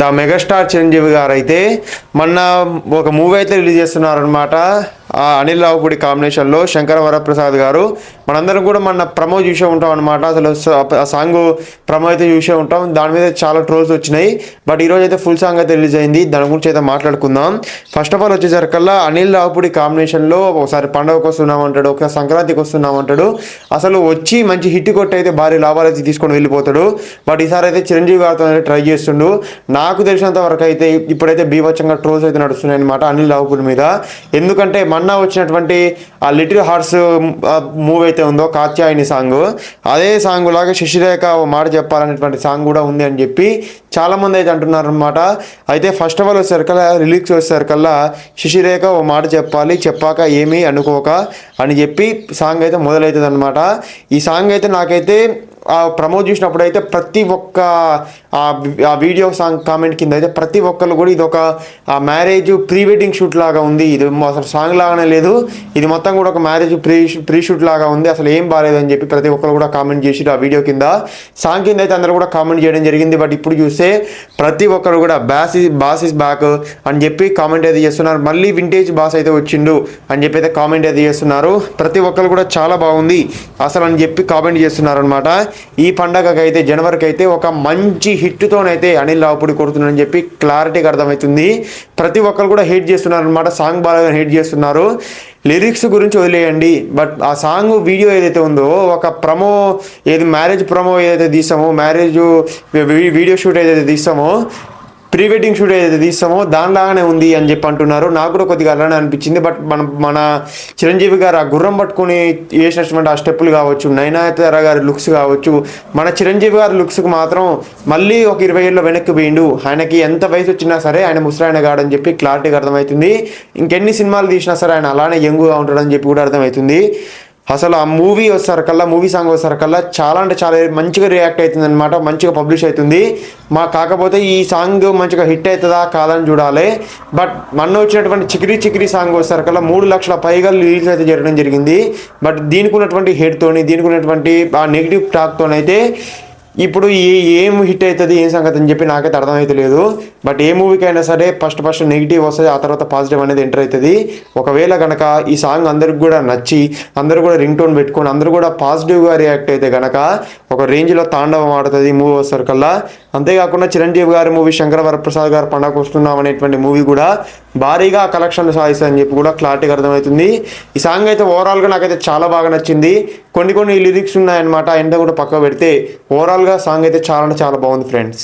The megastar Chiranjeevi గారు అయితే మొన్న ఒక మూవీ అయితే రిలీజ్ చేస్తున్నారనమాట. అనిల్ రావుపూడి కాంబినేషన్లో శంకర వరప్రసాద్ గారు. మనందరం కూడా మొన్న ప్రమో చూసే ఉంటాం అనమాట. అసలు ఆ సాంగ్ ప్రమో అయితే చూసే ఉంటాం. దాని మీద చాలా ట్రోల్స్ వచ్చినాయి. బట్ ఈరోజు అయితే ఫుల్ సాంగ్ అయితే రిలీజ్ అయింది. దాని గురించి అయితే మాట్లాడుకుందాం. ఫస్ట్ ఆఫ్ ఆల్ వచ్చేసరికల్లా అనిల్ రావుపూడి కాంబినేషన్లో ఒకసారి పండుగకు వస్తున్నామంటాడు, ఒకసారి సంక్రాంతికి వస్తున్నామంటాడు. అసలు వచ్చి మంచి హిట్ కొట్టి అయితే భారీ లాభాలు అయితే తీసుకొని వెళ్ళిపోతాడు. బట్ ఈసారి అయితే చిరంజీవి గారితో ట్రై చేస్తుండు. నాకు తెలిసినంత వరకు అయితే ఇప్పుడైతే బీభత్సంగా ట్రోల్స్ అయితే నడుస్తున్నాయి అనమాట అనిల్ రావుపూడి మీద. ఎందుకంటే మొన్న వచ్చినటువంటి ఆ లిటిల్ హార్ట్స్ మూవీ అయితే ఉందో కాత్యాయని సాంగ్, అదే సాంగ్ లాగా శశిరేఖ ఓ మాట చెప్పాలనేటువంటి సాంగ్ కూడా ఉంది అని చెప్పి చాలామంది అయితే అంటున్నారు అనమాట. అయితే ఫస్ట్ ఆఫ్ ఆల్ వచ్చేసరికల్లా రిలీజ్ వచ్చేసరికల్లా శశిరేఖ ఓ మాట చెప్పాలి, చెప్పాక ఏమీ అనుకోక అని చెప్పి సాంగ్ అయితే మొదలవుతుంది అనమాట. ఈ సాంగ్ అయితే నాకైతే ప్రమోట్ చేసినప్పుడు అయితే ప్రతి ఒక్క ఆ వీడియో సాంగ్ కామెంట్ కింద అయితే ప్రతి ఒక్కరు కూడా ఇది ఒక మ్యారేజ్ ప్రీ వెడ్డింగ్ షూట్ లాగా ఉంది, ఇది అసలు సాంగ్ లాగానే లేదు, ఇది మొత్తం కూడా ఒక మ్యారేజ్ ప్రీ షూట్ లాగా ఉంది, అసలు ఏం బాగాలేదు అని చెప్పి ప్రతి ఒక్కరు కూడా కామెంట్ చేసి ఆ వీడియో కింద సాంగ్ కింద అయితే అందరూ కూడా కామెంట్ చేయడం జరిగింది. బట్ ఇప్పుడు చూస్తే ప్రతి ఒక్కరు కూడా బాస్ ఇస్ బ్యాక్ అని చెప్పి కామెంట్ అయితే చేస్తున్నారు. మళ్ళీ వింటేజ్ బాస్ అయితే వచ్చిండు అని చెప్పి అయితే కామెంట్ అయితే చేస్తున్నారు. ప్రతి ఒక్కరు కూడా చాలా బాగుంది అసలు అని చెప్పి కామెంట్ చేస్తున్నారు అనమాట. ఈ పండగకి అయితే జనవరికి అయితే ఒక మంచి హిట్తోనైతే అనిల్ రావుపూడి కొడుతున్నాడని చెప్పి క్లారిటీగా అర్థమవుతుంది. ప్రతి ఒక్కరు కూడా హేట్ చేస్తున్నారు అనమాట. సాంగ్ బాగా హేట్ చేస్తున్నారు. లిరిక్స్ గురించి వదిలేయండి, బట్ ఆ సాంగ్ వీడియో ఏదైతే ఉందో ఒక ప్రమో మ్యారేజ్ ప్రమో ఏదైతే తీస్తామో, మ్యారేజ్ వీడియో షూట్ ఏదైతే తీస్తామో, ప్రీ వెడ్డింగ్ షూట్ ఏదైతే తీస్తామో దానిలాగానే ఉంది అని చెప్పి అంటున్నారు. నాకు కూడా కొద్దిగా అలానే అనిపించింది. బట్ మన చిరంజీవి గారు ఆ గుర్రం పట్టుకొని వేసినటువంటి ఆ స్టెప్పులు కావచ్చు, నయనతార గారి లుక్స్ కావచ్చు, మన చిరంజీవి గారి లుక్స్కి మాత్రం మళ్ళీ ఒక 20 ఏళ్ళలో వెనక్కి పోయిండు. ఆయనకి ఎంత వయసు వచ్చినా సరే ఆయన ముసలాయన కాడని చెప్పి క్లారిటీగా అర్థమవుతుంది. ఇంకెన్ని సినిమాలు తీసినా సరే ఆయన అలానే యంగుగా ఉంటాడని చెప్పి కూడా అర్థమవుతుంది. అసలు ఆ మూవీ మూవీ సాంగ్ వచ్చేసరికల్లా చాలా అంటే చాలా మంచిగా రియాక్ట్ అవుతుంది అనమాట, మంచిగా పబ్లిష్ అవుతుంది. కాకపోతే ఈ సాంగ్ మంచిగా హిట్ అవుతుందా కాదని చూడాలి. బట్ మొన్న వచ్చినటువంటి చికిరి సాంగ్ వచ్చేసరికల్లా 3 లక్షల పైగా రిలీజ్ అయితే జరగడం జరిగింది. బట్ దీనికి ఉన్నటువంటి హేట్తోని, దీనికి ఉన్నటువంటి ఆ నెగిటివ్ టాక్తోనైతే ఇప్పుడు ఏం హిట్ అవుతుంది ఏం సంగతి అని చెప్పి నాకైతే అర్థమైతే లేదు. బట్ ఏ మూవీకైనా సరే ఫస్ట్ నెగిటివ్ వస్తుంది, ఆ తర్వాత పాజిటివ్ అనేది ఎంటర్ అవుతుంది. ఒకవేళ కనుక ఈ సాంగ్ అందరికి కూడా నచ్చి అందరూ కూడా రింగ్ టోన్ పెట్టుకొని అందరూ కూడా పాజిటివ్గా రియాక్ట్ అయితే కనుక ఒక రేంజ్లో తాండవం ఆడుతుంది మూవీ వచ్చేసరికల్లా. అంతేకాకుండా చిరంజీవి గారి మూవీ శంకర వరప్రసాద్ గారు పండగ వస్తున్నాం అనేటువంటి మూవీ కూడా భారీగా కలెక్షన్లు సాధిస్తుంది అని చెప్పి కూడా క్లారిటీగా అర్థమవుతుంది. ఈ సాంగ్ అయితే ఓవరాల్గా నాకైతే చాలా బాగా నచ్చింది. కొన్ని లిరిక్స్ ఉన్నాయన్నమాట, ఎంత కూడా పక్క పెడితే ఓవరాల్గా సాంగ్ అయితే చాలా అంటే చాలా బాగుంది ఫ్రెండ్స్.